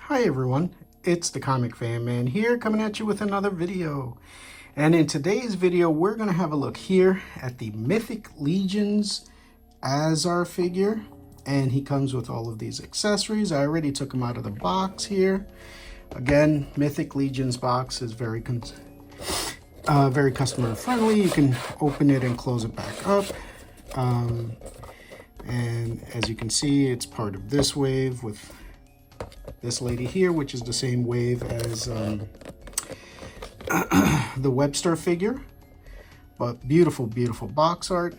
Hi everyone, it's the Comic Fan Man here coming at you with another video. And in today's video, we're going to have a look here at the Mythic Legions Azhar figure. And he comes with all of these accessories. I already took him out of the box here. Again, Mythic Legions box is very customer friendly. You can open it and close it back up. And as you can see, it's part of this wave with this lady here, which is the same wave as the Webster figure. But beautiful, beautiful box art.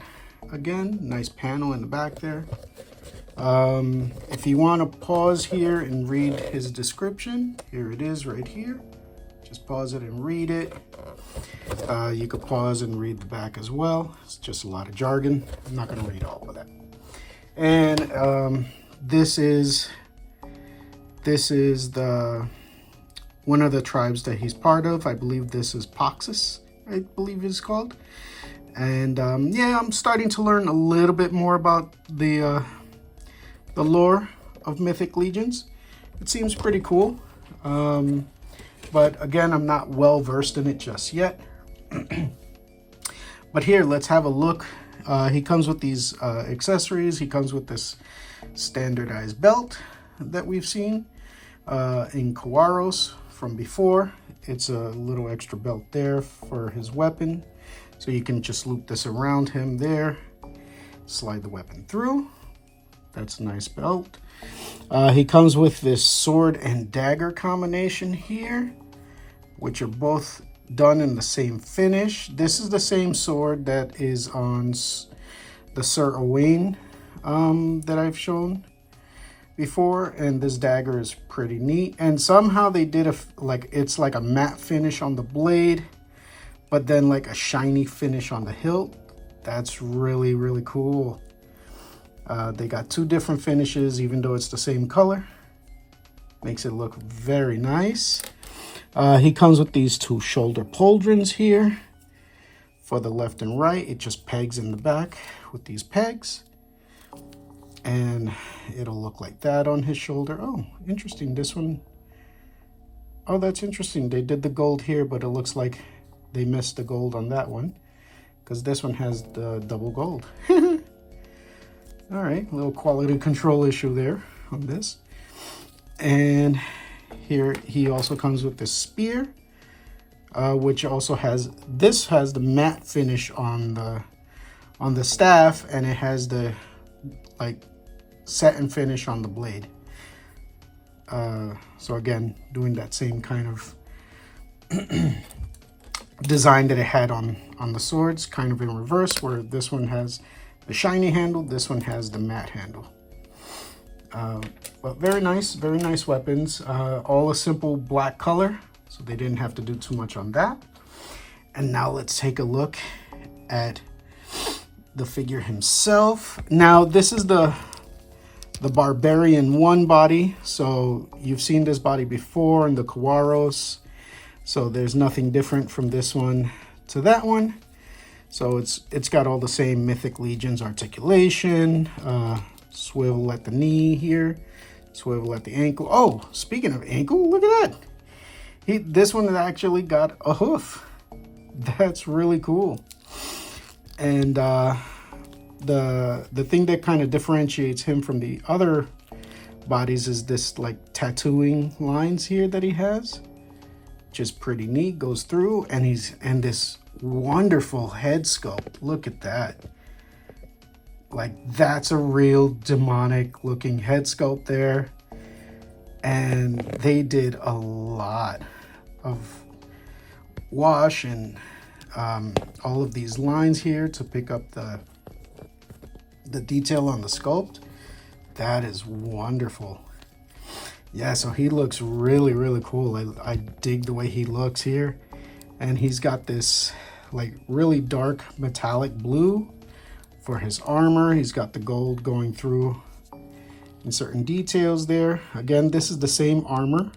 Again, nice panel in the back there. If you want to pause here and read his description, here it is right here. Just pause it and read it. You could pause and read the back as well. It's just a lot of jargon. I'm not going to read all of that. And this is the one of the tribes that he's part of. I believe this is Poxus, I believe it's called. And yeah, I'm starting to learn a little bit more about the lore of Mythic Legions. It seems pretty cool. But again, I'm not well versed in it just yet. But here, let's have a look. He comes with these accessories. He comes with this standardized belt that we've seen in Kawaros from before. It's a little extra belt there for his weapon. So you can just loop this around him there. Slide the weapon through. That's a nice belt. He comes with this sword and dagger combination here, which are both done in the same finish. This is the same sword that is on the Sir Owain that I've shown before, and this dagger is pretty neat. And somehow they did it's like a matte finish on the blade, but then like a shiny finish on the hilt. That's really, really cool. They got two different finishes, even though it's the same color. Makes it look very nice. He comes with these two shoulder pauldrons here for the left and right. It just pegs in the back with these pegs. And it'll look like that on his shoulder. Oh, interesting. This one. Oh, that's interesting. They did the gold here, but it looks like they missed the gold on that one, because this one has the double gold. All right, a little quality control issue there on this. And here he also comes with this spear, which also has the matte finish on the staff, and it has the like satin finish on the blade. So again, doing that same kind of design that it had on the swords, kind of in reverse, where this one has the shiny handle, this one has the matte handle. But very nice weapons. All a simple black color, so they didn't have to do too much on that. And now let's take a look at the figure himself. Now this is the Barbarian 1 body, so you've seen this body before in the Kawaros, so there's nothing different from this one to that one. So it's got all the same Mythic Legions articulation, swivel at the knee here, swivel at the ankle. Oh, speaking of ankle, look at that. This one has actually got a hoof. That's really cool. And the thing that kind of differentiates him from the other bodies is this like tattooing lines here that he has, which is pretty neat. Goes through, and this wonderful head sculpt. Look at that. Like, that's a real demonic looking head sculpt there. And they did a lot of wash and all of these lines here to pick up the detail on the sculpt. That is wonderful. Yeah, so he looks really, really cool. I dig the way he looks here. And he's got this like really dark metallic blue for his armor. He's got the gold going through in certain details there. Again, this is the same armor.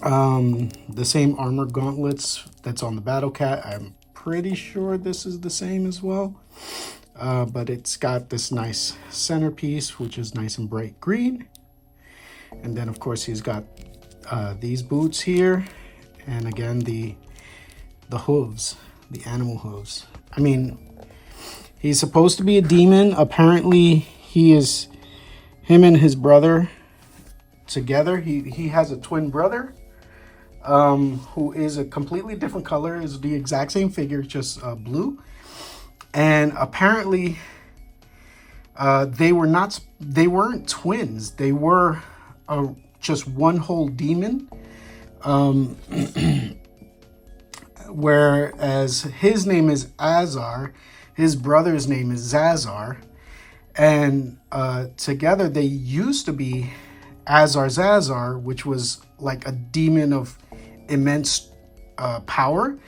The same armor gauntlets that's on the Battle Cat. I'm pretty sure this is the same as well. But it's got this nice centerpiece, which is nice and bright green. And then of course he's got these boots here, and again the hooves, the animal hooves. I mean, he's supposed to be a demon. Apparently him and his brother together. He has a twin brother who is a completely different color, is the exact same figure, just blue. And apparently they weren't twins. They were just one whole demon. Whereas his name is Azhar, his brother's name is Zazar, and together they used to be Azahhazar, which was like a demon of immense power.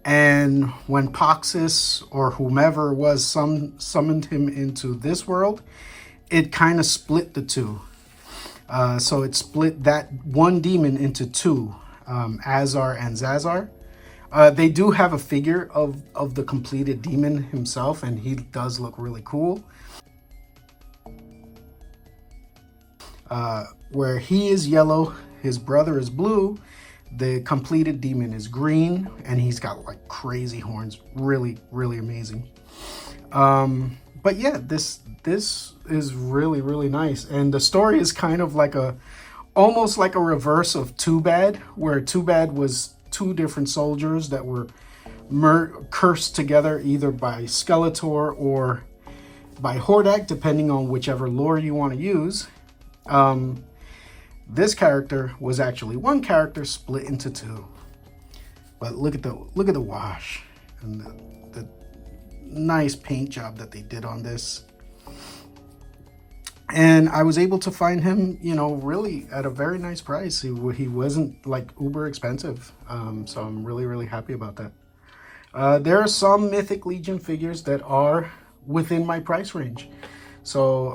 And when Poxus or whomever was summoned him into this world, it kind of split the two. So it split that one demon into two, Azhar and Zazar. They do have a figure of the completed demon himself, and he does look really cool. Where he is yellow, his brother is blue, the completed demon is green, and he's got like crazy horns. Really, really amazing. But yeah, this is really, really nice. And the story is kind of like almost like a reverse of Too Bad, where Too Bad was two different soldiers that were cursed together either by Skeletor or by Hordak, depending on whichever lore you want to use. This character was actually one character split into two. But look at the wash and the nice paint job that they did on this. And I was able to find him, you know, really at a very nice price. He wasn't like uber expensive. So I'm really, really happy about that. There are some Mythic Legion figures that are within my price range. So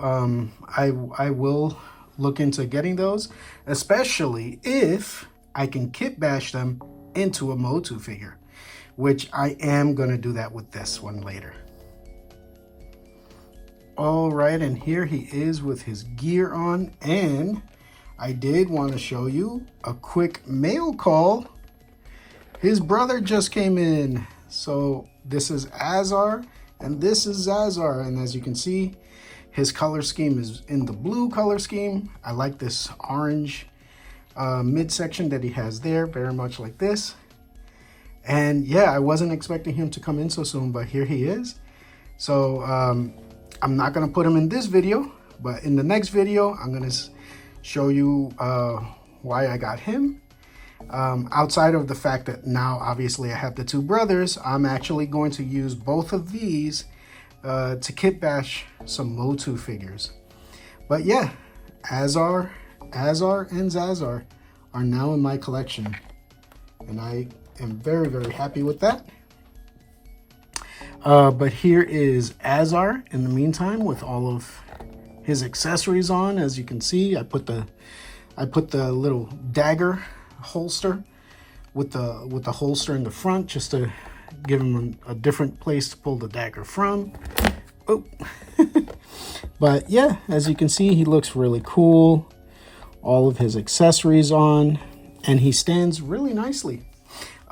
I will look into getting those, especially if I can kitbash them into a MOTU figure, which I am going to do that with this one later. All right, and here he is with his gear on, and I did want to show you a quick mail call. His brother just came in. So this is Azhar and this is Zazar, and as you can see, his color scheme is in the blue color scheme. I like this orange midsection that he has there, very much like this. And yeah, I wasn't expecting him to come in so soon, but here he is. So I'm not gonna put him in this video, but in the next video, I'm gonna show you why I got him. Outside of the fact that now obviously I have the two brothers, I'm actually going to use both of these to kitbash some MOTU figures. But yeah, Azhar and Zazar are now in my collection, and I am very, very happy with that. But here is Azhar in the meantime with all of his accessories on. As you can see, I put the little dagger holster with the holster in the front just to give him a different place to pull the dagger from. Oh. But yeah, as you can see, he looks really cool. All of his accessories on, and he stands really nicely.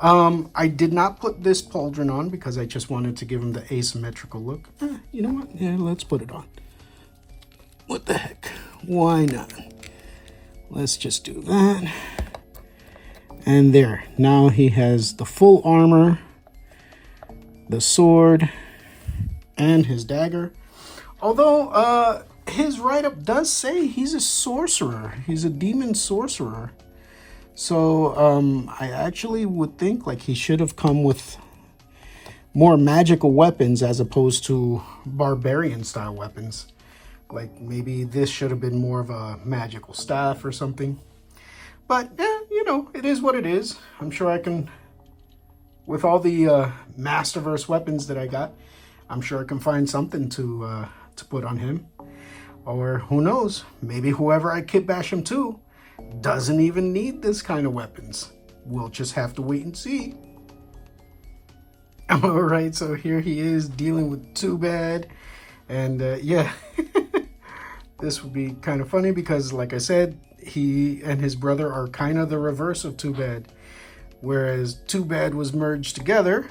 I did not put this pauldron on because I just wanted to give him the asymmetrical look. You know what? Yeah, let's put it on. What the heck? Why not? Let's just do that. And there. Now he has the full armor, the sword, and his dagger. Although his write-up does say he's a sorcerer. He's a demon sorcerer. So I actually would think like he should have come with more magical weapons as opposed to barbarian style weapons. Like maybe this should have been more of a magical staff or something. But yeah, you know, it is what it is. I'm sure I can, with all the Masterverse weapons that I got, I'm sure I can find something to put on him. Or who knows, maybe whoever I kitbash him to doesn't even need this kind of weapons. We'll just have to wait and see. All right, so here he is dealing with Too Bad. And yeah, this would be kind of funny because like I said, he and his brother are kind of the reverse of Too Bad. Whereas Too Bad was merged together,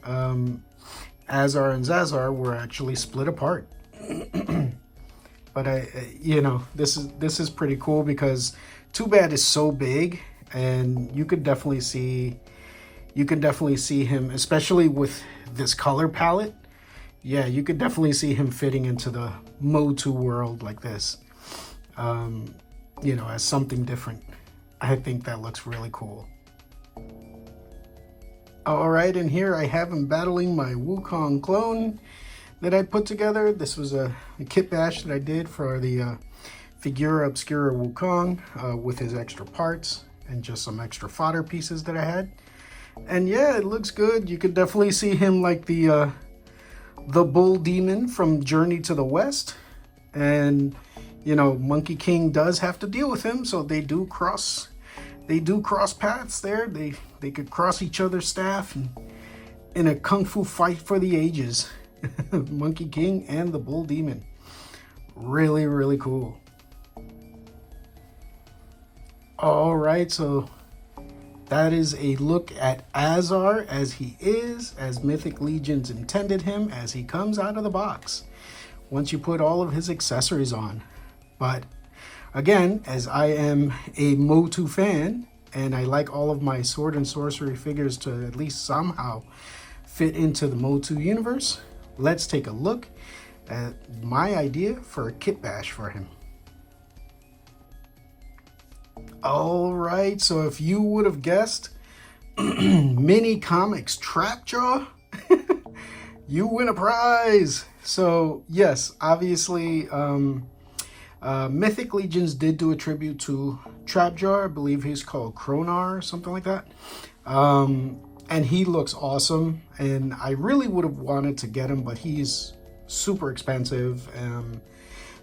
Azhar and Zazar were actually split apart. But this is pretty cool because Too Bad is so big, and you could definitely see him, especially with this color palette. Yeah, you could definitely see him fitting into the MOTU world like this. As something different. I think that looks really cool. All right, and here I have him battling my Wukong clone that I put together. This was a Kitbash that I did for the Figura Obscura Wukong with his extra parts and just some extra fodder pieces that I had. And yeah, it looks good. You could definitely see him like the bull demon from Journey to the West. And Monkey King does have to deal with him, so they do cross paths there. They could cross each other's staff and in a kung fu fight for the ages. Monkey King and the Bull Demon. Really, really cool. All right, so that is a look at Azhar as he is, as Mythic Legions intended him, as he comes out of the box, once you put all of his accessories on. But again, as I am a MOTU fan, and I like all of my sword and sorcery figures to at least somehow fit into the MOTU universe, let's take a look at my idea for a Kitbash for him. All right, so if you would have guessed MiniComic TrapJaw, you win a prize. So yes, obviously, Mythic Legions did do a tribute to TrapJaw. I believe he's called Kronar or something like that. And he looks awesome. And I really would have wanted to get him, but he's super expensive.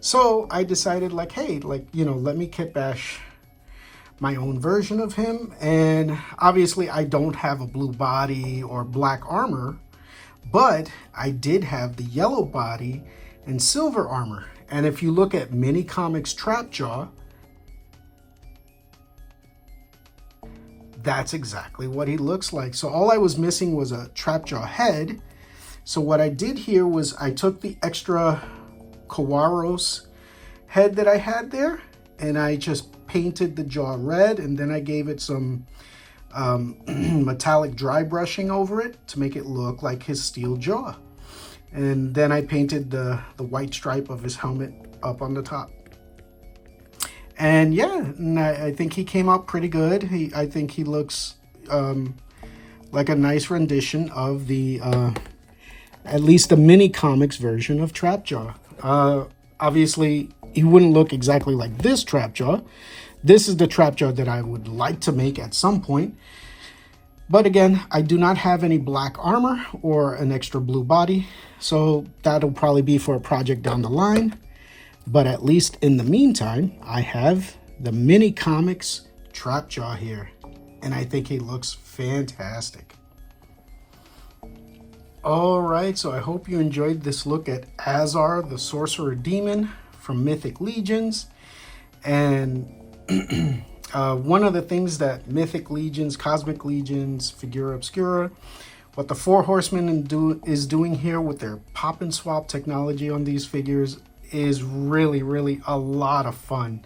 So I decided like, hey, let me Kitbash my own version of him. And obviously I don't have a blue body or black armor, but I did have the yellow body and silver armor. And if you look at MiniComic TrapJaw, that's exactly what he looks like. So all I was missing was a TrapJaw head. So what I did here was I took the extra Kawaros head that I had there, and I just painted the jaw red, and then I gave it some metallic dry brushing over it to make it look like his steel jaw. And then I painted the white stripe of his helmet up on the top. And yeah, and I think he came out pretty good. I think he looks like a nice rendition of the, at least the MiniComics version of TrapJaw. Obviously, he wouldn't look exactly like this TrapJaw. This is the TrapJaw that I would like to make at some point. But again, I do not have any black armor or an extra blue body, so that'll probably be for a project down the line. But at least in the meantime, I have the MiniComics TrapJaw here, and I think he looks fantastic. All right, so I hope you enjoyed this look at Azhar, the Sorcerer Demon from Mythic Legions. And one of the things that Mythic Legions, Cosmic Legions, Figura Obscura, what the Four Horsemen is doing here with their pop and swap technology on these figures is really, really a lot of fun.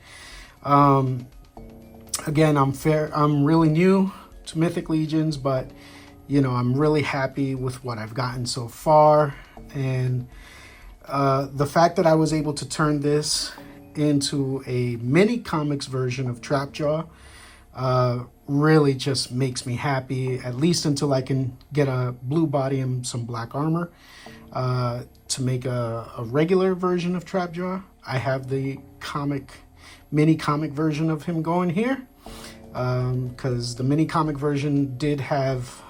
Again, I'm really new to Mythic Legions, but I'm really happy with what I've gotten so far. And the fact that I was able to turn this into a MiniComics version of TrapJaw really just makes me happy, at least until I can get a blue body and some black armor to make a regular version of TrapJaw. I have the MiniComic version of him going here, because the MiniComic version did have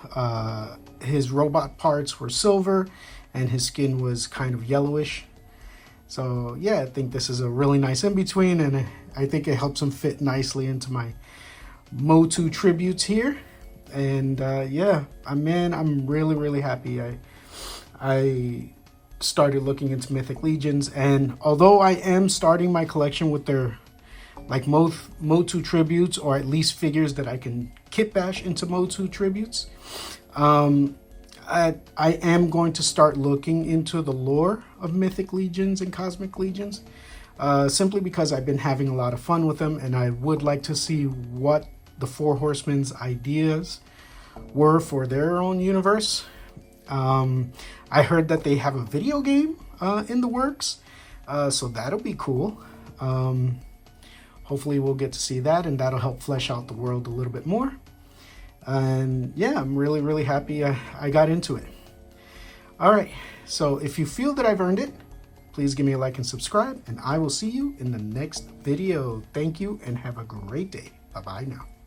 his robot parts were silver and his skin was kind of yellowish. So yeah, I think this is a really nice in-between, and I think it helps him fit nicely into my MOTU tributes here. And yeah, I'm really, really happy. I started looking into Mythic Legions, and although I am starting my collection with their like MOTU tributes, or at least figures that I can kitbash into MOTU tributes. I am going to start looking into the lore of Mythic Legions and Cosmic Legions, simply because I've been having a lot of fun with them, and I would like to see what the Four Horsemen's ideas were for their own universe. I heard that they have a video game in the works, so that'll be cool. Hopefully we'll get to see that, and that'll help flesh out the world a little bit more. And yeah, I'm really, really happy I got into it. All right, so if you feel that I've earned it, please give me a like and subscribe, and I will see you in the next video. Thank you, and have a great day. Bye-bye now.